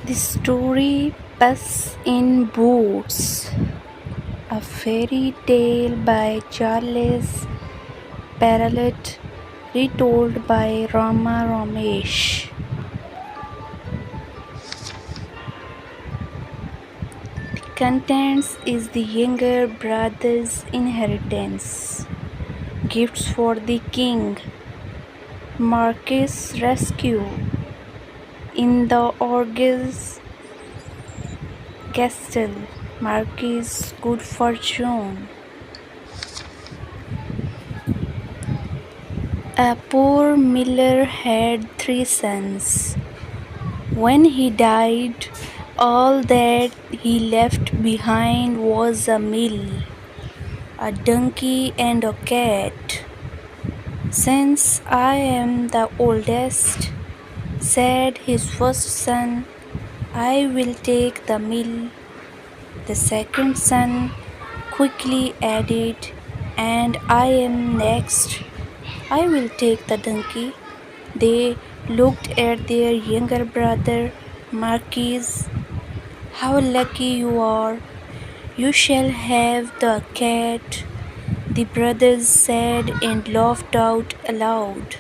The story Puss in Boots, a fairy tale by Charles Perrault, retold by Rama Ramesh. The contents is the younger brother's inheritance, gifts for the king, Marquis rescue, in the Org's castle, Marquis good fortune. A poor miller had 3 sons. When he died, all that he left behind was a mill, a donkey, and a cat. Since I am the oldest, said his first son, I will take the mill. The second son quickly added, and I am next. I will take the donkey. They looked at their younger brother, Marquis. How lucky you are! You shall have the cat, the brothers said and laughed out aloud.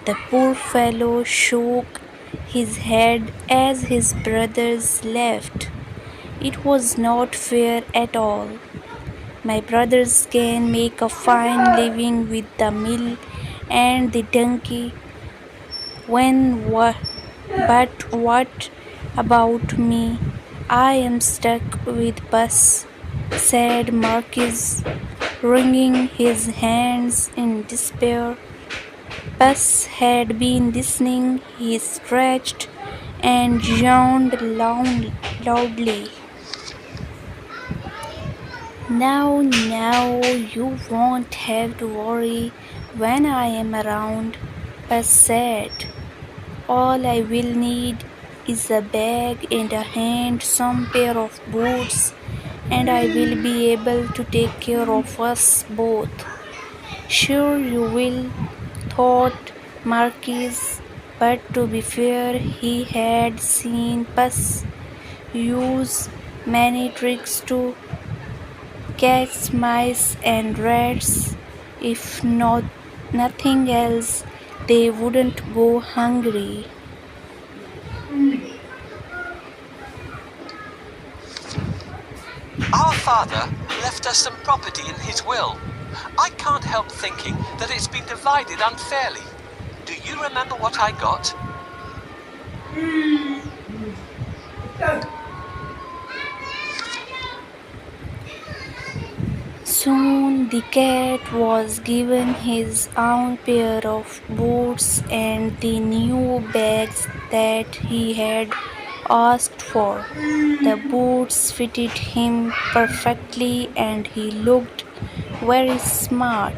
The poor fellow shook his head as his brothers laughed. It was not fair at all. My brothers can make a fine living with the mill and the donkey. But what about me? I am stuck with Puss, said Marquis, wringing his hands in despair. Puss had been listening. He stretched and yawned loudly. Now, you won't have to worry when I am around, Puss said. All I will need is a bag and a hand, some pair of boots, and I will be able to take care of us both. Sure you will, thought Marquis, but to be fair, he had seen Puss use many tricks to catch mice and rats. If not nothing else, they wouldn't go hungry. Our father left us some property in his will. I can't help thinking that it's been divided unfairly. Do you remember what I got? Soon the cat was given his own pair of boots and the new bags that he had asked for. The boots fitted him perfectly and he looked very smart.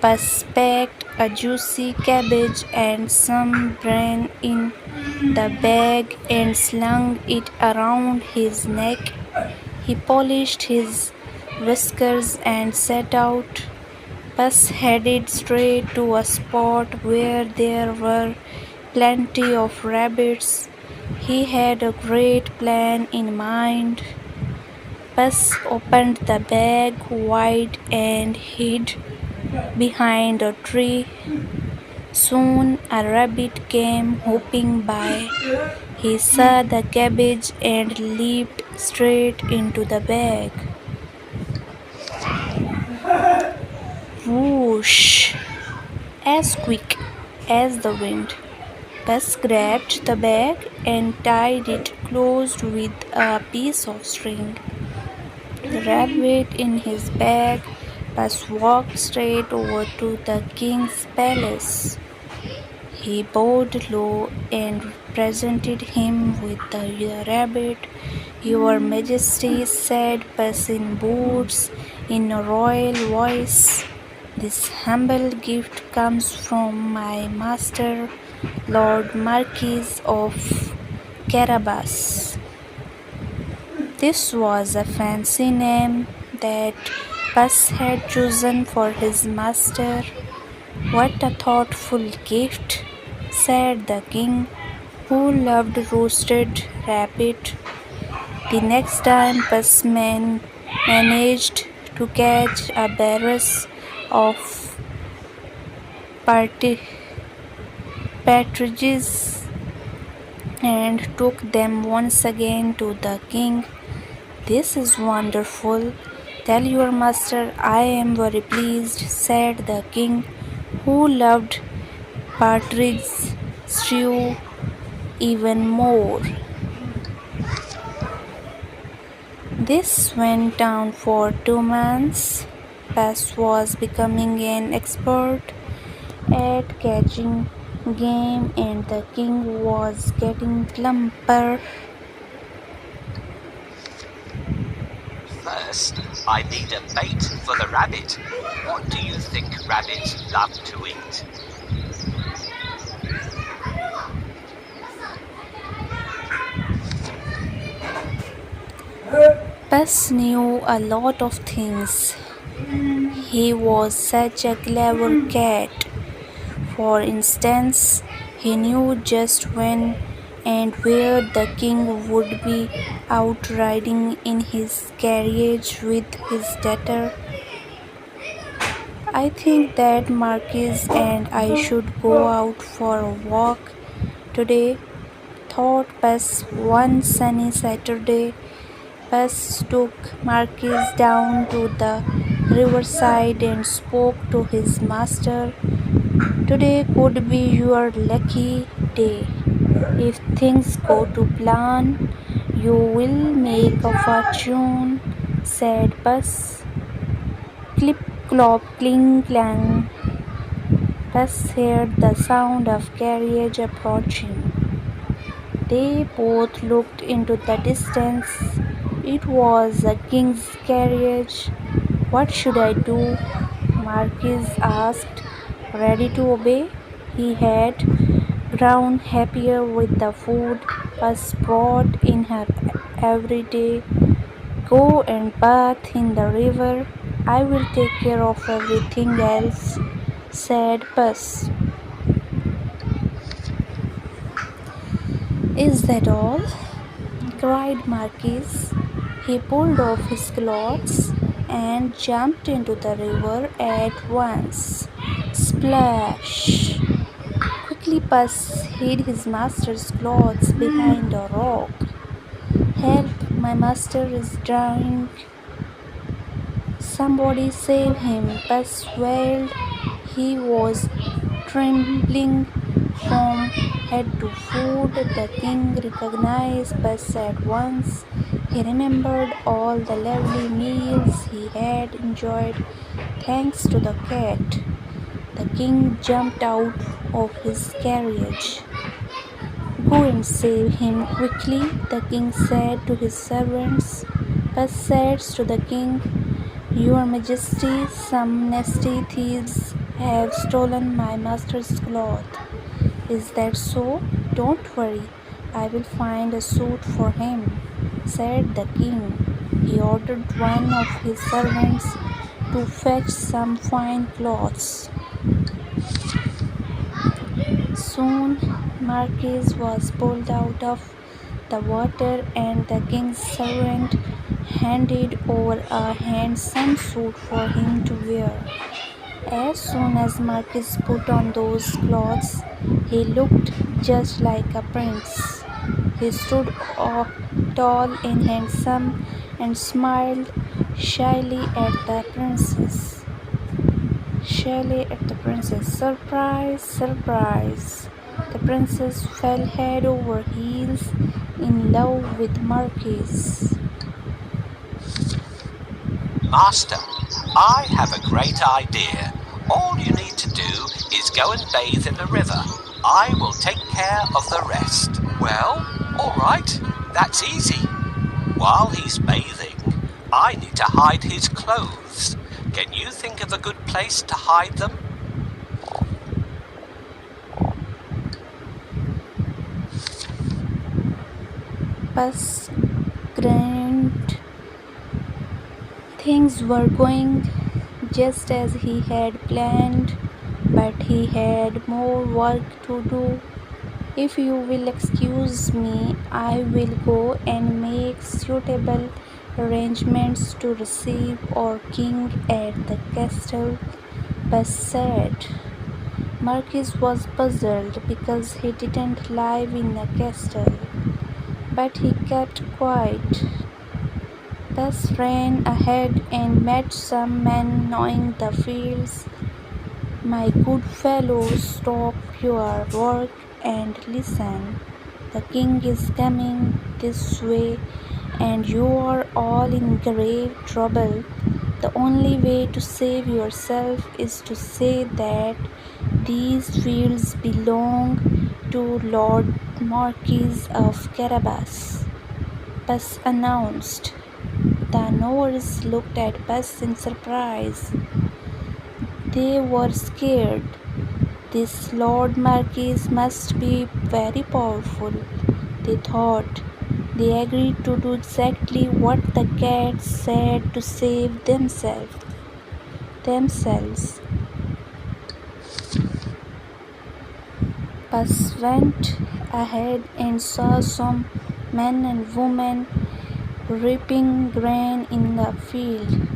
Puss packed a juicy cabbage and some bran in the bag and slung it around his neck. He polished his whiskers and set out. Puss headed straight to a spot where there were plenty of rabbits. He had a great plan in mind. Puss opened the bag wide and hid behind a tree. Soon a rabbit came hopping by. He saw the cabbage and leaped straight into the bag. Whoosh! As quick as the wind, Puss grabbed the bag and tied it closed with a piece of string. The rabbit in his bag, Puss walked straight over to the king's palace. He bowed low and presented him with the rabbit. Your Majesty, said Puss in Boots in a royal voice, this humble gift comes from my master, Lord Marquis of Carabas. This was a fancy name that Puss had chosen for his master. What a thoughtful gift, said the king. who loved roasted rabbit. The next time Busman managed to catch a barrage of parti- partridges and took them once again to the king. "This is wonderful. Tell your master I am very pleased," said the king, who loved partridge stew even more. This went on for 2 months. Bess was becoming an expert at catching game, and the king was getting plumper. First, I need a bait for the rabbit. What do you think rabbits love to eat? Bess knew a lot of things. He was such a clever cat. For instance, he knew just when and where the king would be out riding in his carriage with his daughter. "I think that Marquis and I should go out for a walk today," thought Bess one sunny Saturday. Bess took Marquis down to the riverside and spoke to his master. "Today could be your lucky day. If things go to plan, you will make a fortune," said Bess. Clip clop cling clang. Bess heard the sound of carriage approaching. They both looked into the distance. It was the king's carriage. "What should I do?" Marquis asked, ready to obey. He had grown happier with the food Bess brought in her every day. "Go and bath in the river. I will take care of everything else," said Bess. "Is that all?" cried Marquis. He pulled off his clothes and jumped into the river at once. Splash! Quickly Puss hid his master's clothes behind a rock. "Help! My master is drowning! Somebody save him!" Puss wailed. He was trembling from head to foot. The king recognized Puss at once. He remembered all the lovely meals he had enjoyed thanks to the cat. The king jumped out of his carriage. "Go and save him quickly," the king said to his servants. Puss said to the king, "Your Majesty, some nasty thieves have stolen my master's cloth." "Is that so? Don't worry, I will find a suit for him," said the king. He ordered one of his servants to fetch some fine clothes. Soon Marquis was pulled out of the water, and the king's servant handed over a handsome suit for him to wear. As soon as Marquis put on those clothes, he looked just like a prince. He stood tall and handsome and smiled shyly at the princess. Surprise! Surprise! The princess fell head over heels in love with Marquis. Master, I have a great idea. All you need to do is go and bathe in the river. I will take care of the rest. Well, all right, that's easy. While he's bathing, I need to hide his clothes. Can you think of a good place to hide them? Puss grinned. Things were going just as he had planned, but he had more work to do. If you will excuse me, I will go and make suitable arrangements to receive our king at the castle. Bess said. Marquis was puzzled because he didn't live in a castle, but he kept quiet. Bess ran ahead and met some men gnawing the fields. My good fellow, stop your work and listen. The king is coming this way, and you are all in grave trouble. The only way to save yourself is to say that these fields belong to Lord Marquis of Carabas. Bess announced. The knowers looked at Bess in surprise. They were scared. This Lord Marquis must be very powerful, they thought. They agreed to do exactly what the cats said to save themselves. Bus went ahead and saw some men and women reaping grain in the field.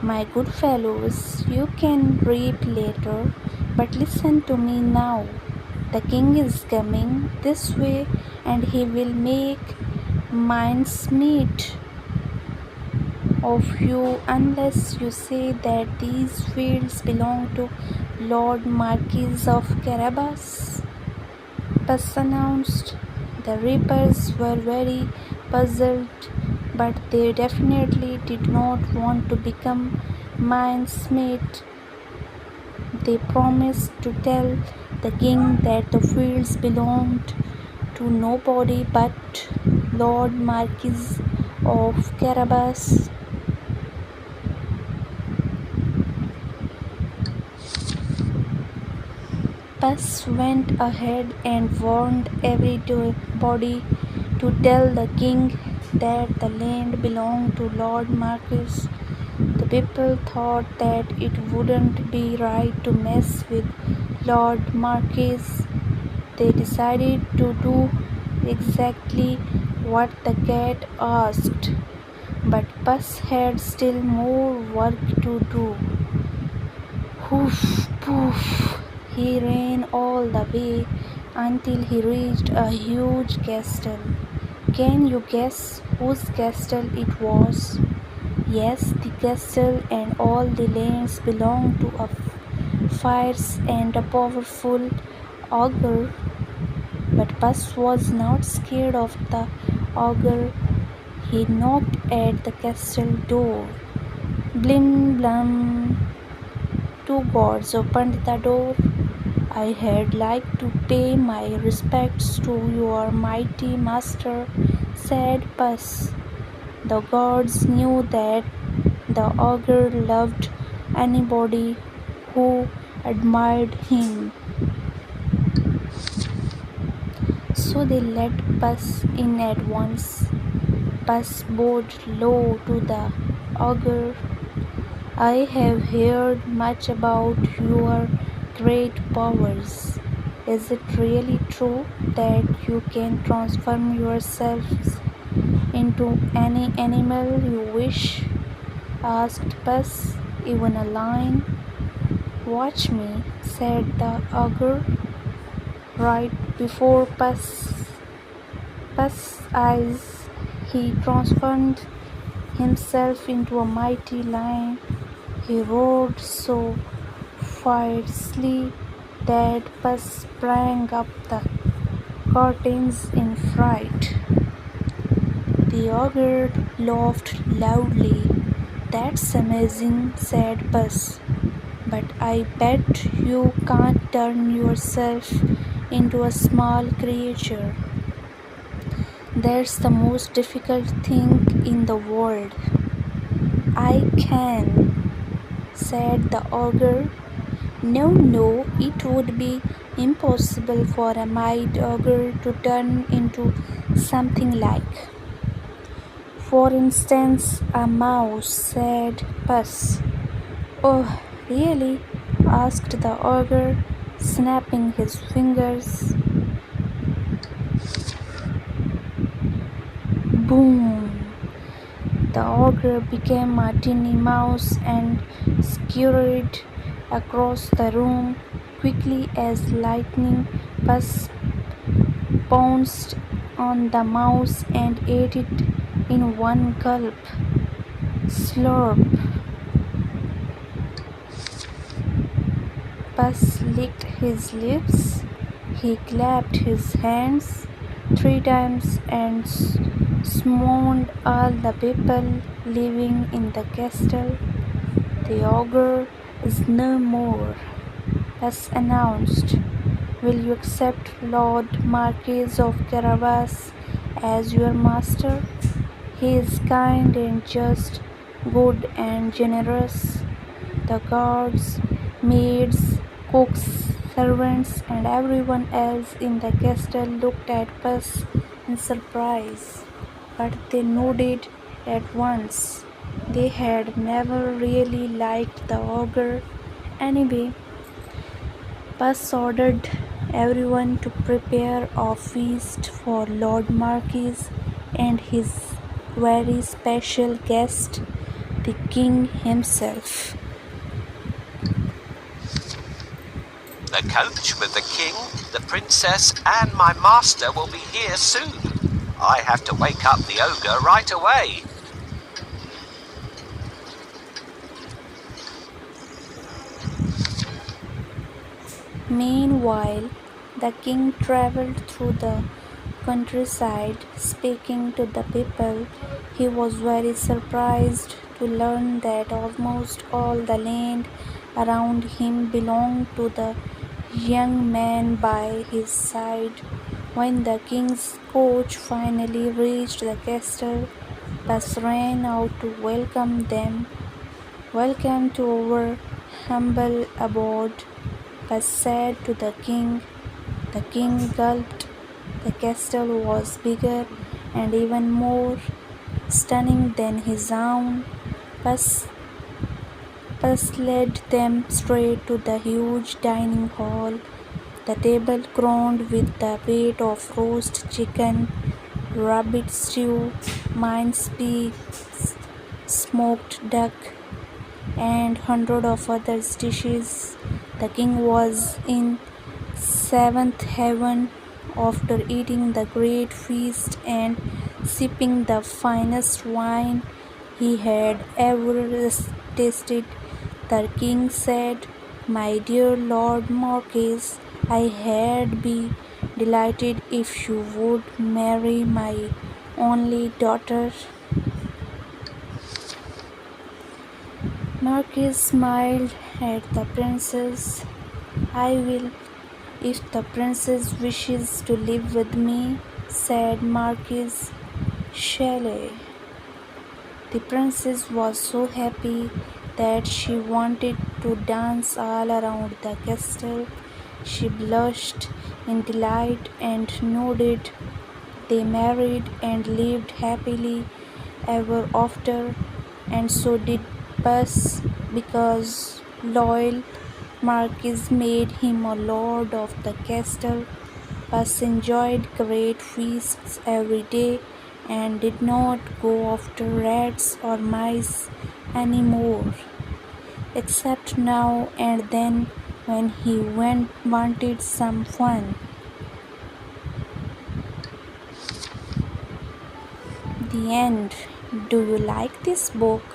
My good fellows, you can reap later, but listen to me now. The king is coming this way, and he will make mincemeat of you unless you say that these fields belong to Lord Marquis of Carabas. Bus announced. The reapers were very puzzled, but they definitely did not want to become mincemeat. They promised to tell the king that the fields belonged to nobody but Lord Marquis of Carabas. Bus went ahead and warned everybody to tell the king that the land belonged to Lord Marquis. The people thought that it wouldn't be right to mess with Lord Marquis. They decided to do exactly what the cat asked, but Bus had still more work to do. Hoof, poof! He ran all the way until he reached a huge castle. Can you guess whose castle it was? Yes, the castle and all the lands belonged to a fierce and a powerful ogre. But Bus was not scared of the ogre. He knocked at the castle door. Blim blum. Two guards opened the door. I had like to pay my respects to your mighty master, said Puss. The guards knew that the ogre loved anybody who admired him, so they let Puss in at once. Puss bowed low to the ogre. I have heard much about your great powers. Is it really true that you can transform yourselves into any animal you wish? Asked Puss. Even a lion? Watch me, said the ogre. Right before Puss's eyes, he transformed himself into a mighty lion. He roared so fiercely that Puss sprang up the curtains in fright. The ogre laughed loudly. That's amazing, said Puss. But I bet you can't turn yourself into a small creature. That's the most difficult thing in the world. I can, said the ogre. No, no, it would be impossible for a mighty ogre to turn into something like, for instance, a mouse, said Puss. Oh, really? Asked the ogre, snapping his fingers. Boom! The ogre became a tiny mouse and scurried across the room quickly as lightning. Puss pounced on the mouse and ate it in one gulp. Slurp! Puss licked his lips. He clapped his hands 3 times and summoned all the people living in the castle. The ogre is no more, Puss announced. Will you accept Lord Marquis of Carabas as your master? He is kind and just, good and generous. The guards, maids, cooks, servants, and everyone else in the castle looked at Puss in surprise, but they nodded at once. They had never really liked the ogre anyway. Puss ordered everyone to prepare a feast for Lord Marquis and his very special guest, the king himself. The coach with the king, the princess, and my master will be here soon. I have to wake up the ogre right away. Meanwhile, the king traveled through the countryside speaking to the people. He was very surprised to learn that almost all the land around him belonged to the young man by his side. When the king's coach finally reached the castle, Bus ran out to welcome them. Welcome to our humble abode, Bus said to the king. The king gulped. The castle was bigger and even more stunning than his own. Bus led them straight to the huge dining hall. The table groaned with the weight of roast chicken, rabbit stew, mincemeat, smoked duck, and hundreds of other dishes. The king was in seventh heaven after eating the great feast and sipping the finest wine he had ever tasted. The king said, "My dear Lord Marquis, I had be delighted if you would marry my only daughter." Marquis smiled at the princess. "I will, if the princess wishes to live with me," said Marquis Shelley. The princess was so happy that she wanted to dance all around the castle. She blushed in delight and nodded. They married and lived happily ever after, and so did Puss, because loyal Marquis made him a lord of the castle. Puss enjoyed great feasts every day and did not go after rats or mice any more, except now and then when he wanted some fun. The end. Do you like this book?